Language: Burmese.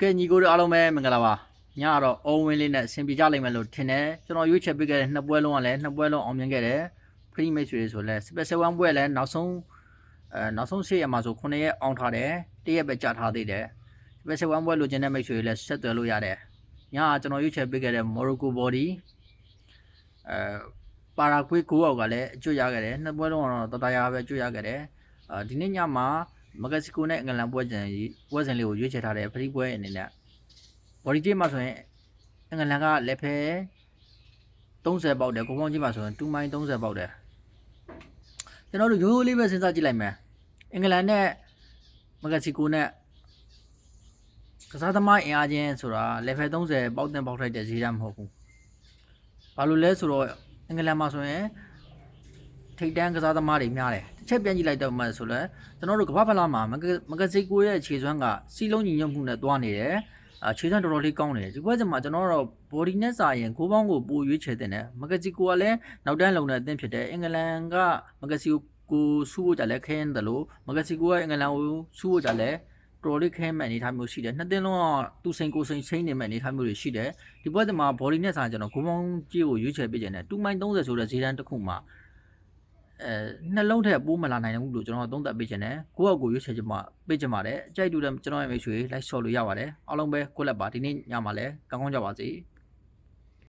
ကဲညီကိုတို့အားလုံးပဲမင်္ဂလာပါညတော့အုံးဝင်းလေးနဲ့အဆင်ပြေကြလိမ့်မယ်လို့ထင်တယ်ကျွန်တော်ရွေးချယ်ပေးခဲ့တဲ့နှစ်ပွဲလုံးကလည်းနှစ်ပွဲလုံးအောင်မြင်ခဲ့တယ် free match တွေဆိုလဲ special one ပွဲလည်းနောက်ဆုံးရှေ့ရမှာဆို9ရက်အောင်ထားတယ်တရက်ပဲကြာထားသေးတယ် special one ပွဲလိုချင်တဲ့ match တွေလည်းဆက်သွယ်လို့ရတယ်ညကကျွန်တော်ရွေးချယ်ပေးခဲ့တဲ့ Morocco body ပါရာဂွေး9အောက်ကလည်းအကျွတ်ရခဲ့တယ်နှစ်ပွဲလုံးကတော့တတရာပဲအကျွတ်ရခဲ့တယ်ဒီနေ့ညမှာမက္ကဆီကိုနဲ့အင်္ဂလန်ပွဲစဉ်လေးကိုရွေးချယ်ထားတယ်ဖရီးပွဲအနေနဲ့ဘော်ဒီဂျေးမှာဆိုရင်အင်္ဂလန်ကလက်ဖဲ30ပေါက်တယ်ကိုပေါင်းကြီးမှာဆိုရင်2မိုင်30ပေါက်တယ်ကျွန်တော်တို့ရိုးရိုးလေးပဲစဉ်းစားကြည့်လိုက်မယ်အင်္ဂလန်နဲ့မက္ကဆီကိုနဲ့ကစားသမားအင်အားချင်းဆိုတာလက်ဖဲ30ပေါက်တင်ပေါက်ထိုက်တဲ့ဈေးတန်းမဟုတ်ဘူးဘာလို့လဲဆိုတော့အင်္ဂလန်မှာဆိုရင်ထိတ်တန်းကစားသမားတွေများတယ်တစ်ချက်ပြန်ကြည့်လိုက်တော့မှဆိုလဲကျွန်တော်တို့ကမ္ဘာ့ဖလားမှာမက္ကဆီကိုရဲ့ခြေစွမ်းကစီလုံးညီညွတ်မှုနဲ့တွားနေတယ်ခြေစွမ်းတော်တော်လေးကောင်းနေတယ်ဒီပွဲစဉ်မှာကျွန်တော်တို့ body နဲ့စာရင်ကိုပေါင်းကိုပိုရွေးချယ်တင်တယ်မက္ကဆီကိုကလည်းနောက်တန်းလုံတဲ့အသင်းဖြစ်တယ်အင်္ဂလန်ကမက္ကဆီကိုဆူဖို့ကြလဲခဲရင်တယ်လို့မက္ကဆီကိုကအင်္ဂလန်ကိုဆူဖို့ကြလဲတော်လေးခဲမဲ့အနေထားမျိုးရှိတယ်နှစ်သင်းလုံးကသူစိန်ကိုစိန်ချင်းနေမဲ့အနေထားမျိုးတွေရှိတယ်ဒီပွဲစဉ်မှာ body နဲ့စာကျွန်တော်ကိုပေါင်းကြီးကိုရွေးချယ်ပေးခြင်းနဲ့2မိုင်30ဆိုတဲ့ဈေးတန်းတစ်ခုမှာနှလုံးထက်ပိုးမလာနိုင်ဘူးလို့ကျွန်တော်သုံးသပ်ပေးခြင်းနဲ့ကိုယ့်အကိုရွေးချယ်ခြင်းမှာပေးခြင်းပါတယ်အကြိုက်တူတဲ့ကျွန်တော်ရဲ့မိတ်ဆွေလိုက်ဆော်လို့ရပါတယ်အားလုံးပဲကိုယ့်လက်ပါဒီနေ့ညမှာလည်းကောင်းကောင်းကြပါစေ